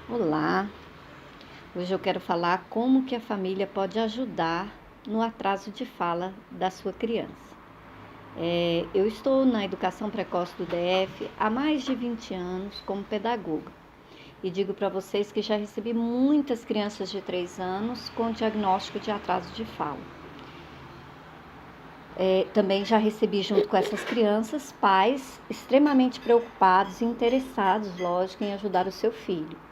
Olá, hoje eu quero falar como que a família pode ajudar no atraso de fala da sua criança. Eu estou na educação precoce do DF há mais de 20 anos como pedagoga e digo para vocês que já recebi muitas crianças de 3 anos com diagnóstico de atraso de fala. Também já recebi junto com essas crianças pais extremamente preocupados e interessados, lógico, em ajudar o seu filho.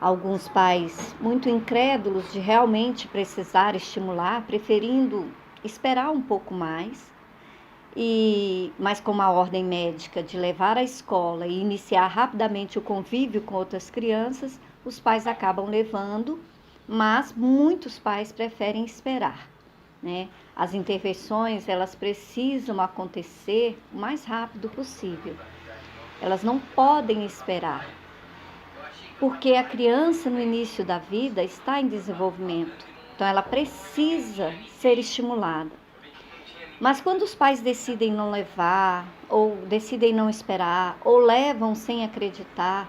Alguns pais muito incrédulos de realmente precisar estimular, preferindo esperar um pouco mais, mas com uma ordem médica de levar à escola e iniciar rapidamente o convívio com outras crianças, os pais acabam levando, mas muitos pais preferem esperar, né? As intervenções, elas precisam acontecer o mais rápido possível. Elas não podem esperar, porque a criança no início da vida está em desenvolvimento, então ela precisa ser estimulada. Mas quando os pais decidem não levar, ou decidem não esperar, ou levam sem acreditar,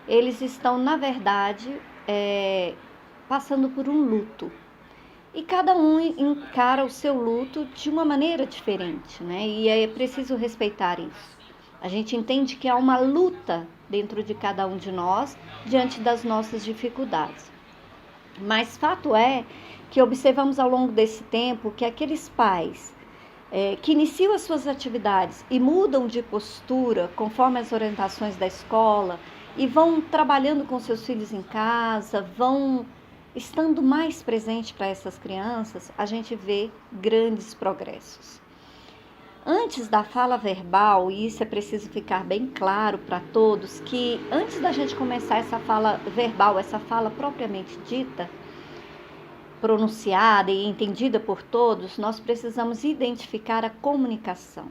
eles estão, na verdade, passando por um luto. E cada um encara o seu luto de uma maneira diferente, né? E é preciso respeitar isso. A gente entende que há uma luta dentro de cada um de nós diante das nossas dificuldades. Mas fato é que observamos ao longo desse tempo que aqueles pais que iniciam as suas atividades e mudam de postura conforme as orientações da escola e vão trabalhando com seus filhos em casa, vão estando mais presente para essas crianças, a gente vê grandes progressos. Antes da fala verbal, e isso é preciso ficar bem claro para todos, que antes da gente começar essa fala verbal, essa fala propriamente dita, pronunciada e entendida por todos, nós precisamos identificar a comunicação.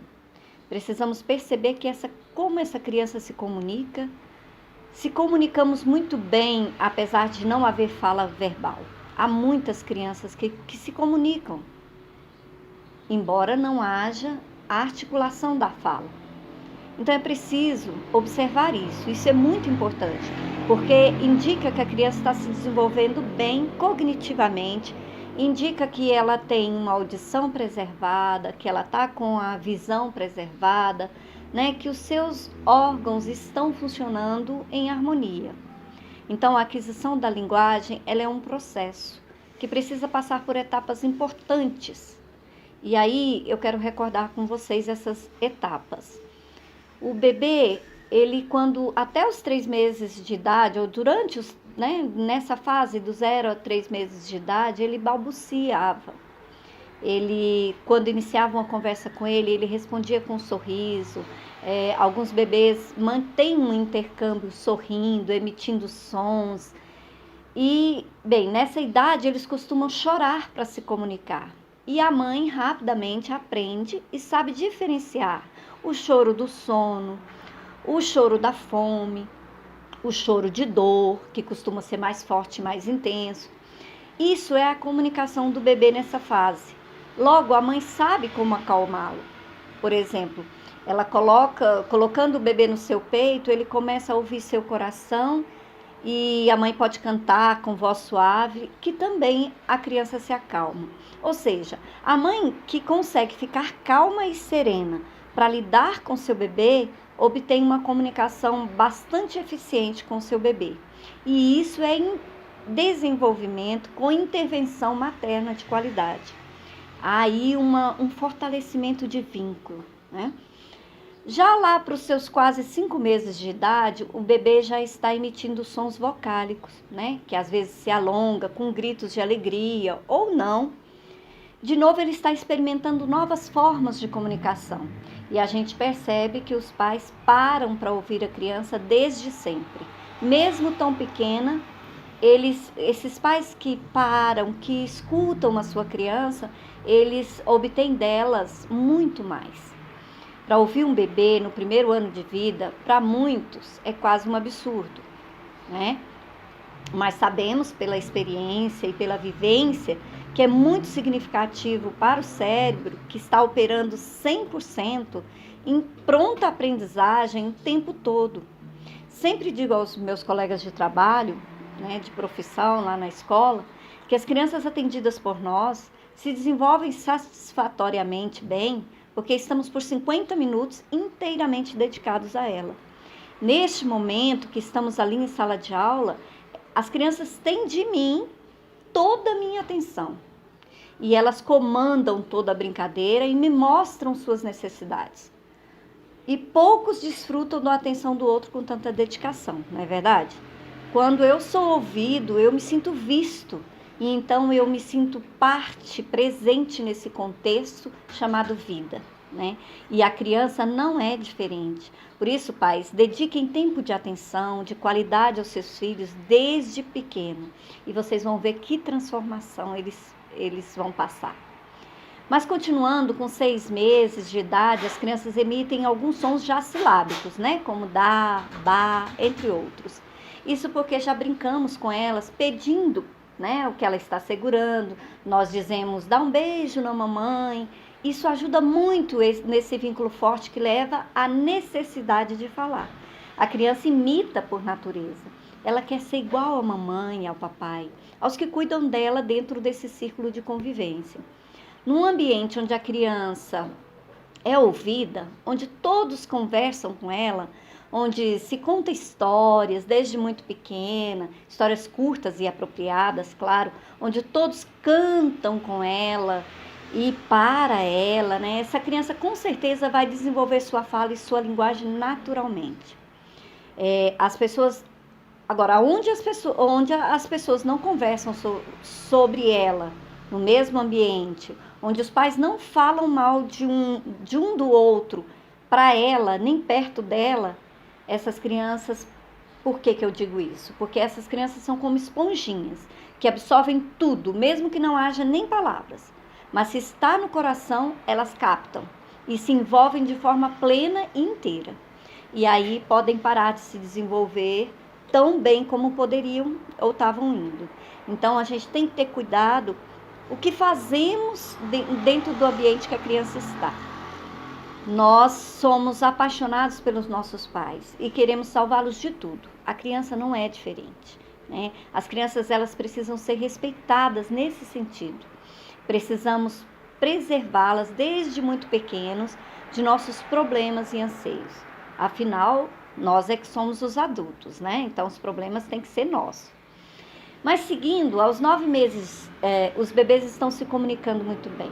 Precisamos perceber como essa criança se comunica. Se comunicamos muito bem, apesar de não haver fala verbal. Há muitas crianças que se comunicam, embora não haja a articulação da fala. Então é preciso observar isso. Isso é muito importante, porque indica que a criança está se desenvolvendo bem cognitivamente, indica que ela tem uma audição preservada, que ela está com a visão preservada, né, que os seus órgãos estão funcionando em harmonia. Então, a aquisição da linguagem, ela é um processo que precisa passar por etapas importantes. E aí, eu quero recordar com vocês essas etapas. O bebê, ele até os 3 meses de idade, ou durante nessa fase do 0 a 3 meses de idade, ele balbuciava. Quando iniciava uma conversa com ele respondia com um sorriso. Alguns bebês mantêm um intercâmbio sorrindo, emitindo sons. E, bem, nessa idade eles costumam chorar para se comunicar. E a mãe rapidamente aprende e sabe diferenciar o choro do sono, o choro da fome, o choro de dor, que costuma ser mais forte e mais intenso. Isso é a comunicação do bebê nessa fase. Logo, a mãe sabe como acalmá-lo. Por exemplo, ela colocando o bebê no seu peito, ele começa a ouvir seu coração e a mãe pode cantar com voz suave, que também a criança se acalma. Ou seja, a mãe que consegue ficar calma e serena para lidar com seu bebê, obtém uma comunicação bastante eficiente com seu bebê. E isso é em desenvolvimento com intervenção materna de qualidade. Há aí um fortalecimento de vínculo, né? Já lá para os seus quase 5 meses de idade, o bebê já está emitindo sons vocálicos, né? Que às vezes se alonga com gritos de alegria ou não. De novo, ele está experimentando novas formas de comunicação. E a gente percebe que os pais param para ouvir a criança desde sempre. Mesmo tão pequena, esses pais que param, que escutam a sua criança, eles obtêm delas muito mais. Para ouvir um bebê no primeiro ano de vida, para muitos é quase um absurdo, né? Mas sabemos pela experiência e pela vivência que é muito significativo para o cérebro, que está operando 100% em pronta aprendizagem o tempo todo. sempre digo aos meus colegas de trabalho, né, de profissão lá na escola, que as crianças atendidas por nós se desenvolvem satisfatoriamente bem, porque estamos por 50 minutos inteiramente dedicados a ela. Neste momento que estamos ali em sala de aula, as crianças têm de mim toda a minha atenção. E elas comandam toda a brincadeira e me mostram suas necessidades. E poucos desfrutam da atenção do outro com tanta dedicação, não é verdade? Quando eu sou ouvido, eu me sinto visto. E então eu me sinto parte, presente nesse contexto chamado vida, né? E a criança não é diferente. Por isso, pais, dediquem tempo de atenção, de qualidade aos seus filhos desde pequeno. E vocês vão ver que transformação eles vão passar. Mas continuando, com 6 meses de idade, as crianças emitem alguns sons já silábicos, né? Como dá, bá, entre outros. Isso porque já brincamos com elas pedindo, né, o que ela está segurando. Nós dizemos, dá um beijo na mamãe. Isso ajuda muito nesse vínculo forte que leva à necessidade de falar. A criança imita por natureza. Ela quer ser igual à mamãe, ao papai, aos que cuidam dela dentro desse círculo de convivência. Num ambiente onde a criança é ouvida, onde todos conversam com ela, onde se conta histórias desde muito pequena, histórias curtas e apropriadas, claro, onde todos cantam com ela e para ela, né? Essa criança com certeza vai desenvolver sua fala e sua linguagem naturalmente. As pessoas, agora, onde as pessoas não conversam sobre ela, no mesmo ambiente, onde os pais não falam mal de um do outro para ela, nem perto dela, essas crianças, por que eu digo isso? Porque essas crianças são como esponjinhas, que absorvem tudo, mesmo que não haja nem palavras. Mas se está no coração, elas captam e se envolvem de forma plena e inteira. E aí podem parar de se desenvolver tão bem como poderiam ou estavam indo. Então a gente tem que ter cuidado o que fazemos dentro do ambiente que a criança está. Nós somos apaixonados pelos nossos pais e queremos salvá-los de tudo. A criança não é diferente, né? As crianças, elas precisam ser respeitadas nesse sentido. Precisamos preservá-las desde muito pequenos de nossos problemas e anseios. Afinal, nós é que somos os adultos, né? Então os problemas têm que ser nossos. Mas seguindo, aos 9 meses, os bebês estão se comunicando muito bem.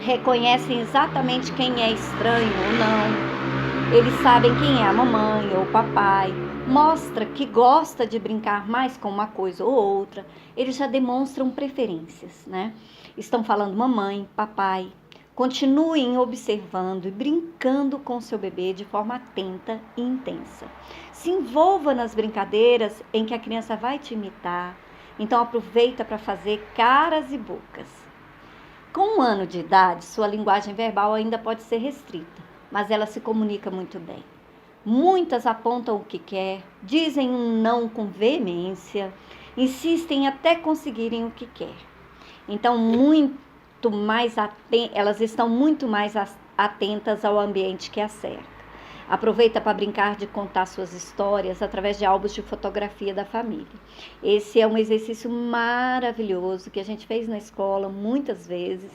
Reconhecem exatamente quem é estranho ou não. Eles sabem quem é a mamãe ou o papai. Mostra que gosta de brincar mais com uma coisa ou outra. Eles já demonstram preferências, né? Estão falando mamãe, papai. Continuem observando e brincando com seu bebê de forma atenta e intensa. Se envolva nas brincadeiras em que a criança vai te imitar. Então aproveita para fazer caras e bocas. Com 1 ano de idade, sua linguagem verbal ainda pode ser restrita, mas ela se comunica muito bem. Muitas apontam o que quer, dizem um não com veemência, insistem até conseguirem o que quer. Então, elas estão muito mais atentas ao ambiente que a cerca. Aproveita para brincar de contar suas histórias através de álbuns de fotografia da família. Esse é um exercício maravilhoso que a gente fez na escola muitas vezes,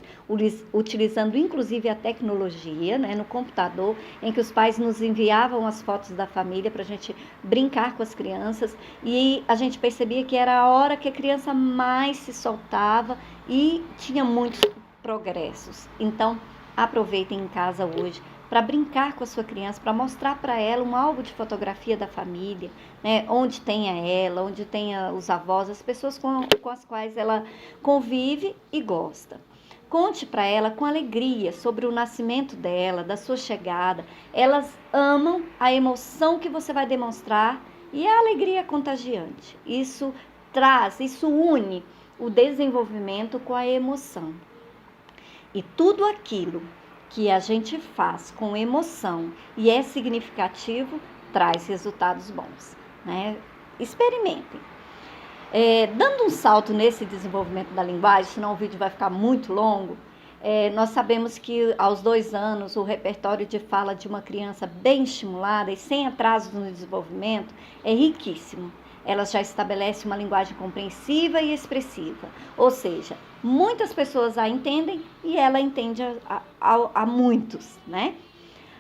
utilizando inclusive a tecnologia, né, no computador, em que os pais nos enviavam as fotos da família para a gente brincar com as crianças, e a gente percebia que era a hora que a criança mais se soltava e tinha muitos progressos. Então, aproveitem em casa hoje para brincar com a sua criança, para mostrar para ela um álbum de fotografia da família, né, onde tenha ela, onde tenha os avós, as pessoas com as quais ela convive e gosta. Conte para ela com alegria sobre o nascimento dela, da sua chegada. Elas amam a emoção que você vai demonstrar e a alegria contagiante. Isso une o desenvolvimento com a emoção. E tudo aquilo que a gente faz com emoção e é significativo, traz resultados bons, né? Experimentem. Dando um salto nesse desenvolvimento da linguagem, senão o vídeo vai ficar muito longo, Nós sabemos que aos 2 anos o repertório de fala de uma criança bem estimulada e sem atrasos no desenvolvimento é riquíssimo. Ela já estabelece uma linguagem compreensiva e expressiva, ou seja, muitas pessoas a entendem e ela entende a muitos, né?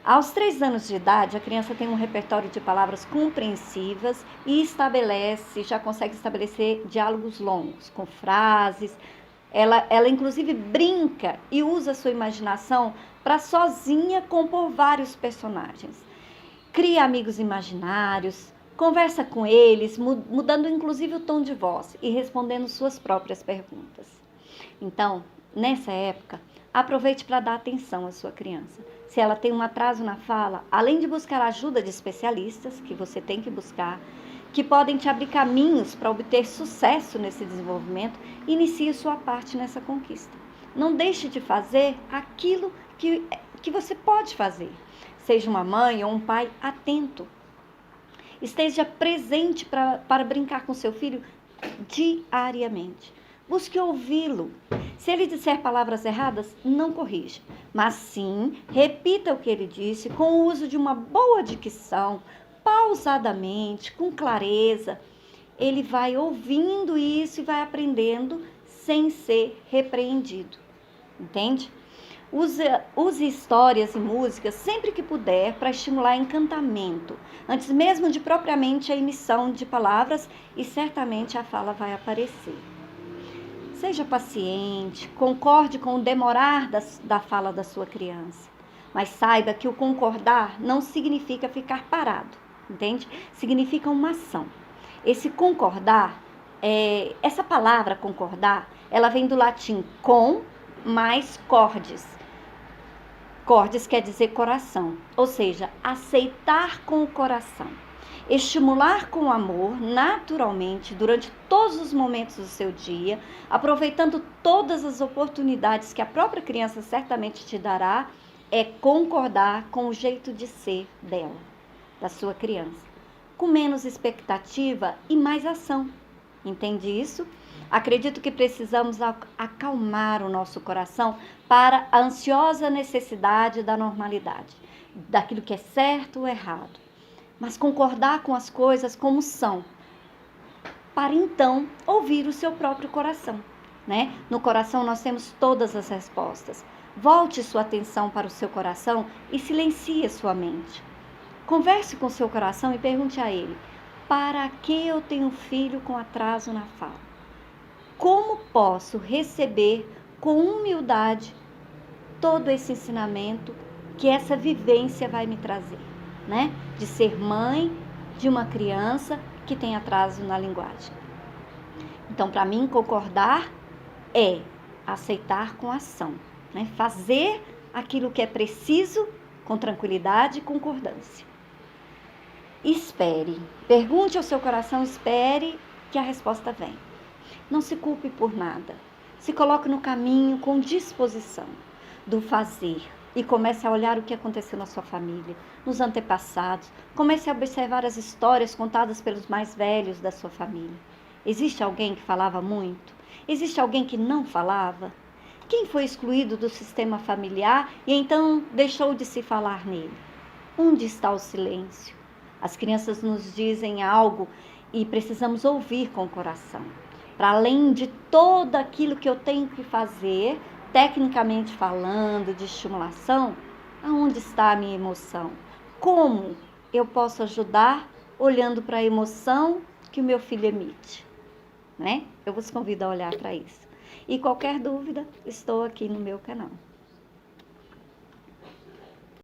Aos 3 anos de idade, a criança tem um repertório de palavras compreensivas e já consegue estabelecer diálogos longos, com frases. Ela inclusive brinca e usa a sua imaginação para sozinha compor vários personagens. Cria amigos imaginários, conversa com eles, mudando inclusive o tom de voz e respondendo suas próprias perguntas. Então, nessa época, aproveite para dar atenção à sua criança. Se ela tem um atraso na fala, além de buscar a ajuda de especialistas, que você tem que buscar, que podem te abrir caminhos para obter sucesso nesse desenvolvimento, inicie sua parte nessa conquista. Não deixe de fazer aquilo que você pode fazer. Seja uma mãe ou um pai atento. Esteja presente para brincar com seu filho diariamente. Busque ouvi-lo. Se ele disser palavras erradas, não corrija, mas sim repita o que ele disse com o uso de uma boa dicção, pausadamente, com clareza. Ele vai ouvindo isso e vai aprendendo sem ser repreendido. Entende? Use histórias e músicas sempre que puder para estimular encantamento, antes mesmo de propriamente a emissão de palavras, e certamente a fala vai aparecer. Seja paciente, concorde com o demorar da fala da sua criança, mas saiba que o concordar não significa ficar parado, entende? Significa uma ação. Esse concordar, essa palavra concordar, ela vem do latim com mais cordes. Cordes quer dizer coração, ou seja, aceitar com o coração. Estimular com amor, naturalmente, durante todos os momentos do seu dia, aproveitando todas as oportunidades que a própria criança certamente te dará, é concordar com o jeito de ser dela, da sua criança, com menos expectativa e mais ação. Entende isso? Acredito que precisamos acalmar o nosso coração para a ansiosa necessidade da normalidade, daquilo que é certo ou errado, mas concordar com as coisas como são, para então ouvir o seu próprio coração, né? No coração nós temos todas as respostas. Volte sua atenção para o seu coração e silencie sua mente. Converse com o seu coração e pergunte a ele: para que eu tenho um filho com atraso na fala? Como posso receber com humildade todo esse ensinamento que essa vivência vai me trazer, né? De ser mãe de uma criança que tem atraso na linguagem. Então, para mim, concordar é aceitar com ação, né? Fazer aquilo que é preciso com tranquilidade e concordância. Espere, pergunte ao seu coração, espere que a resposta vem. Não se culpe por nada. Se coloque no caminho com disposição do fazer e comece a olhar o que aconteceu na sua família, nos antepassados. Comece a observar as histórias contadas pelos mais velhos da sua família. Existe alguém que falava muito? Existe alguém que não falava? Quem foi excluído do sistema familiar e então deixou de se falar nele? Onde está o silêncio? As crianças nos dizem algo e precisamos ouvir com o coração. Para além de todo aquilo que eu tenho que fazer, tecnicamente falando, de estimulação, aonde está a minha emoção? Como eu posso ajudar olhando para a emoção que o meu filho emite? Né? Eu vos convido a olhar para isso. E qualquer dúvida, estou aqui no meu canal.